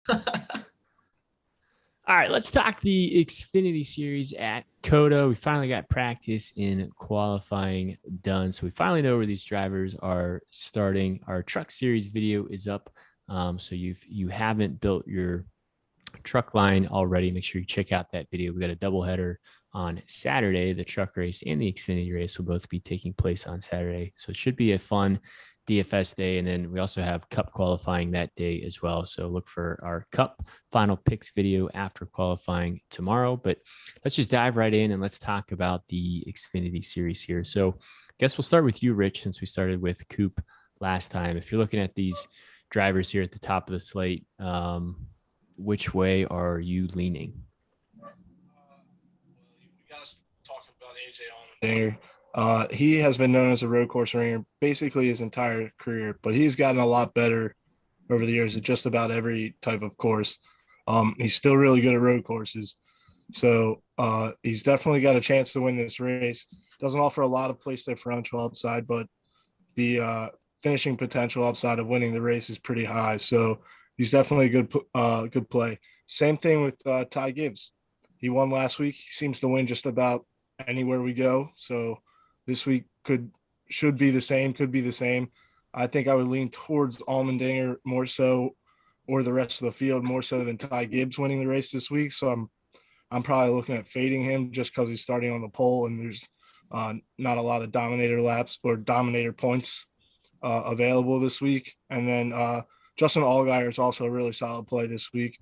All right, let's talk the Xfinity series at Cota. We finally got practice in qualifying done. So we finally know where these drivers are starting. Our truck series video is up. So you haven't built your truck line already, make sure you check out that video. We got a doubleheader on Saturday. The truck race and the Xfinity race will both be taking place on Saturday. So it should be a fun DFS day. And then we also have Cup qualifying that day as well. So look for our Cup final picks video after qualifying tomorrow. But let's just dive right in and let's talk about the Xfinity series here. So I guess we'll start with you, Rich, since we started with Coop last time. If you're looking at these drivers here at the top of the slate, which way are you leaning? We got to talk about AJ Allmendinger. He has been known as a road course ringer basically his entire career, but he's gotten a lot better over the years at just about every type of course. He's still really good at road courses. So he's definitely got a chance to win this race. Doesn't offer a lot of place differential upside, but the finishing potential upside of winning the race is pretty high. So he's definitely a good play. Same thing with Ty Gibbs. He won last week. He seems to win just about anywhere we go. So this week should be the same, could be the same. I think I would lean towards Allmendinger more so, or the rest of the field more so than Ty Gibbs winning the race this week. So I'm probably looking at fading him just because he's starting on the pole and there's not a lot of dominator laps or dominator points available this week. And then Justin Allgaier is also a really solid play this week.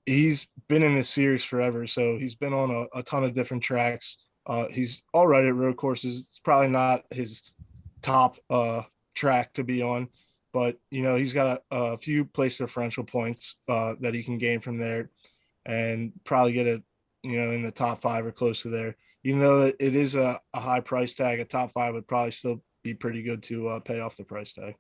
He's been in this series forever, so he's been on a ton of different tracks. He's all right at road courses. It's probably not his top track to be on, but he's got a few place differential points that he can gain from there, and probably get it in the top 5 or close to there. Even though it is a high price tag, a top 5 would probably still be pretty good to pay off the price tag.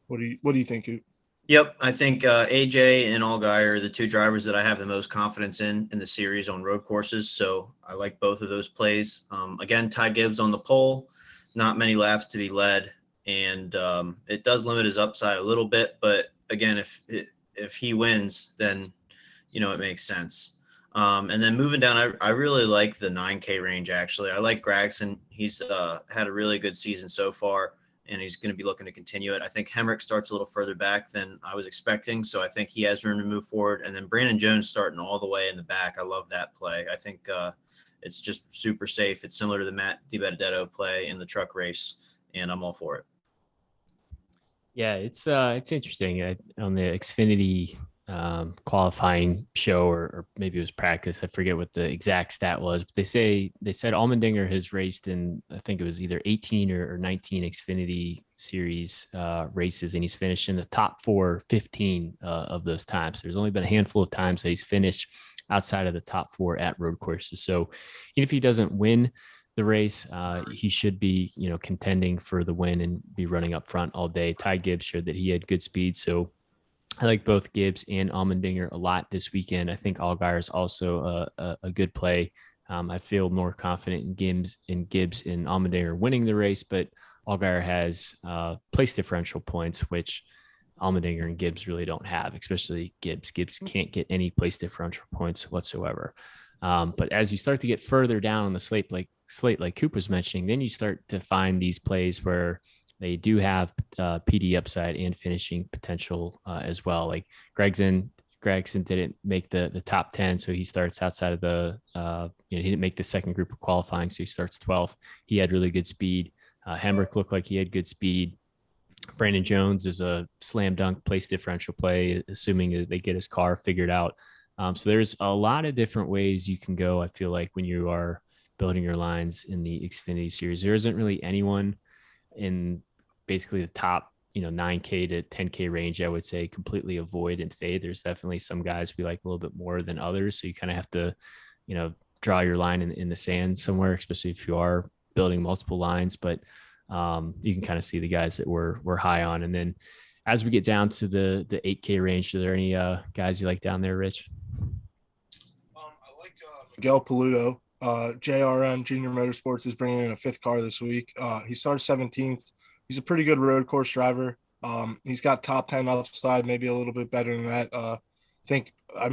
What do you think, Coop? Yep, I think AJ and Allgaier are the two drivers that I have the most confidence in the series on road courses. So I like both of those plays. Again, Ty Gibbs on the pole, not many laps to be led, and it does limit his upside a little bit. But again, if he wins, then it makes sense. And then moving down, I really like the 9K range. Actually, I like Gragson. He's had a really good season so far, and he's going to be looking to continue it. I think Hemrick starts a little further back than I was expecting, so I think he has room to move forward. And then Brandon Jones starting all the way in the back. I love that play. I think it's just super safe. It's similar to the Matt DiBenedetto play in the truck race, and I'm all for it. Yeah, it's interesting on the Xfinity qualifying show, or maybe it was practice. I forget what the exact stat was, but they said Allmendinger has raced in, I think it was either 18 or 19 Xfinity series races, and he's finished in the top 15 of those times. There's only been a handful of times that he's finished outside of the top 4 at road courses. So even if he doesn't win the race, he should be, contending for the win and be running up front all day. Ty Gibbs showed that he had good speed, so I like both Gibbs and Allmendinger a lot this weekend. I think Allgaier is also a good play. I feel more confident in Gibbs and Allmendinger winning the race, but Allgaier has place differential points, which Allmendinger and Gibbs really don't have, especially Gibbs. Gibbs can't get any place differential points whatsoever. But as you start to get further down on the slate, like Coop was mentioning, then you start to find these plays where they do have PD upside and finishing potential as well. Like Gregson didn't make the top 10, so he starts outside of the he didn't make the second group of qualifying, so he starts 12th. He had really good speed. Hemrick looked like he had good speed. Brandon Jones is a slam dunk place differential play, assuming that they get his car figured out. So there's a lot of different ways you can go. I feel like when you are building your lines in the Xfinity series, there isn't really anyone in basically the top 9K to 10K range I would say completely avoid and fade. There's definitely some guys we like a little bit more than others, so you kind of have to draw your line in the sand somewhere, especially if you are building multiple lines. But you can kind of see the guys that we're high on. And then as we get down to the 8K range, are there any guys you like down there, Rich? I like Miguel Paludo. JRM Junior Motorsports is bringing in a 5th car this week. He started 17th. He's a pretty good road course driver. He's got top 10 upside, maybe a little bit better than that.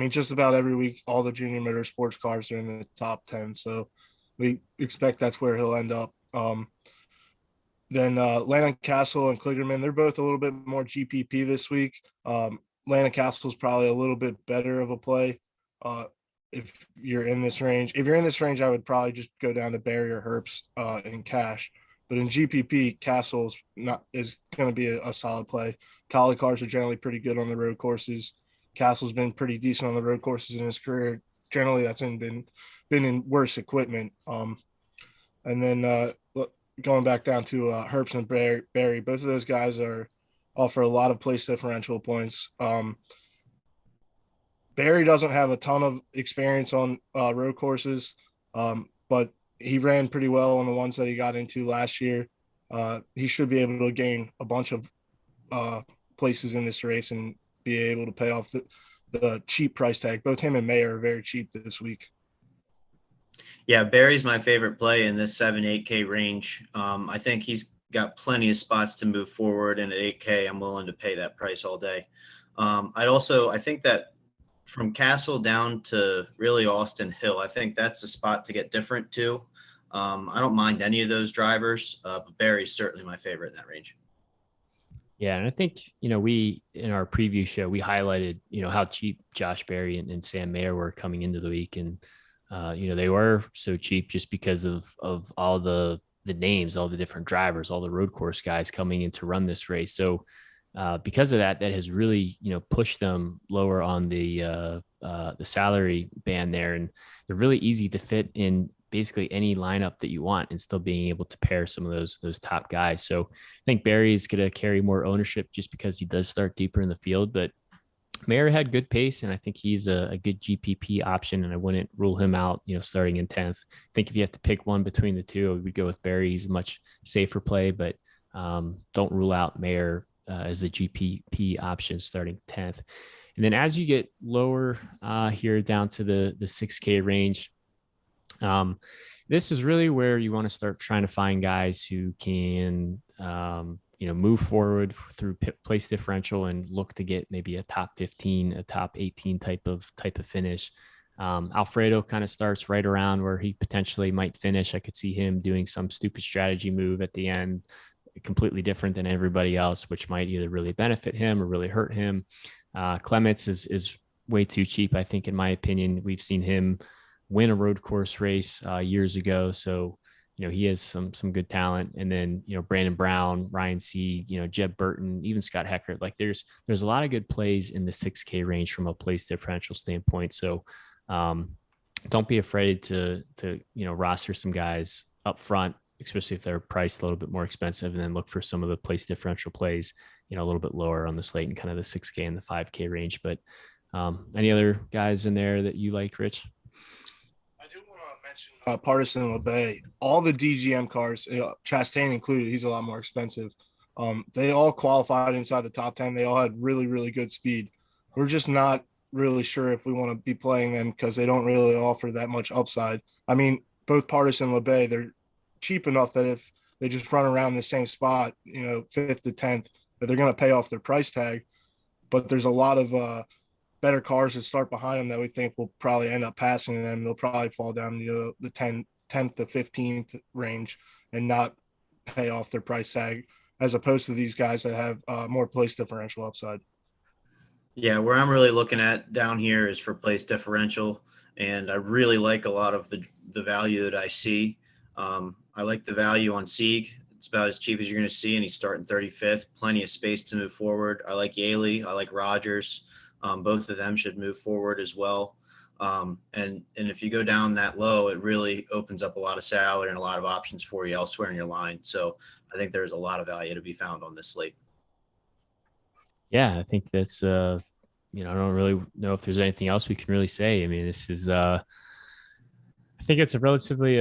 Just about every week, all the junior motorsports cars are in the top 10. So we expect that's where he'll end up. Then Landon Castle and Kligerman, they're both a little bit more GPP this week. Landon Castle is probably a little bit better of a play if you're in this range. If you're in this range, I would probably just go down to Barry or Herbst in cash. But in GPP, Castle is going to be a solid play. Collie cars are generally pretty good on the road courses. Castle's been pretty decent on the road courses in his career. Generally, that's been in worse equipment. And then going back down to Herbst and Barry, both of those guys offer a lot of place differential points. Barry doesn't have a ton of experience on road courses, but he ran pretty well on the ones that he got into last year. He should be able to gain a bunch of places in this race and be able to pay off the cheap price tag. Both him and May are very cheap this week. Yeah, Barry's my favorite play in this 7-8K range. I think he's got plenty of spots to move forward, and at 8K, I'm willing to pay that price all day. I think that from Castle down to really Austin Hill, I think that's a spot to get different too. I don't mind any of those drivers, but Barry's certainly my favorite in that range. Yeah, and I think, we in our preview show, we highlighted, how cheap Josh Berry and Sam Mayer were coming into the week. And, they were so cheap just because of all the names, all the different drivers, all the road course guys coming in to run this race. So because of that has really, pushed them lower on the salary band there. And they're really easy to fit in basically any lineup that you want and still being able to pair some of those top guys. So I think Barry is going to carry more ownership just because he does start deeper in the field, but Mayer had good pace, and I think he's a good GPP option, and I wouldn't rule him out, starting in 10th. I think if you have to pick one between the two, I would go with Barry. He's a much safer play, but don't rule out Mayer as a GPP option starting 10th. And then as you get lower here down to the 6K range, this is really where you want to start trying to find guys who can, move forward through place differential and look to get maybe a top 15, a top 18 type of finish. Alfredo kind of starts right around where he potentially might finish. I could see him doing some stupid strategy move at the end, completely different than everybody else, which might either really benefit him or really hurt him. Clements is way too cheap, I think, in my opinion. We've seen him win a road course race years ago. So, he has some good talent. And then, Brandon Brown, Ryan Sieg, Jeb Burton, even Scott Heckert. Like there's a lot of good plays in the 6K range from a place differential standpoint. So don't be afraid to roster some guys up front, especially if they're priced a little bit more expensive, and then look for some of the place differential plays, a little bit lower on the slate and kind of the 6K and the 5K range. But any other guys in there that you like, Rich? I do want to mention Partisan LeBay. All the DGM cars, Chastain included, he's a lot more expensive. They all qualified inside the top 10. They all had really, really good speed. We're just not really sure if we want to be playing them because they don't really offer that much upside. I mean, both Partisan and LeBay, they're cheap enough that if they just run around the same spot, 5th to 10th, that they're going to pay off their price tag. But there's a lot of better cars that start behind them that we think will probably end up passing them. They'll probably fall down, the 10th to 15th range and not pay off their price tag, as opposed to these guys that have more place differential upside. Yeah, where I'm really looking at down here is for place differential, and I really like a lot of the value that I see. I like the value on Sieg. It's about as cheap as you're going to see, and he's starting 35th. Plenty of space to move forward. I like Yaley. I like Rogers. Both of them should move forward as well. And if you go down that low, it really opens up a lot of salary and a lot of options for you elsewhere in your line. So I think there's a lot of value to be found on this slate. Yeah, I think that's, I don't really know if there's anything else we can really say. I mean, this is, I think it's a relatively,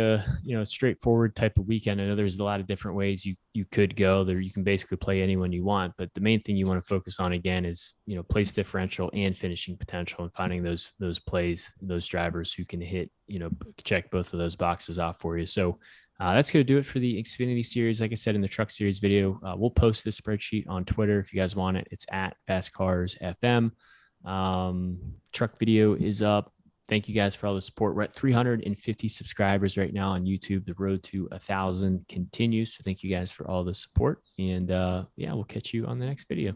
straightforward type of weekend. I know there's a lot of different ways you could go there. You can basically play anyone you want, but the main thing you want to focus on again is, place differential and finishing potential, and finding those plays, those drivers who can hit, check both of those boxes off for you. So That's going to do it for the Xfinity series. Like I said in the truck series video, we'll post this spreadsheet on Twitter if you guys want it. It's at Fast Cars FM. Truck video is up. Thank you guys for all the support. We're at 350 subscribers right now on YouTube. The road to 1,000 continues. So thank you guys for all the support. And yeah, we'll catch you on the next video.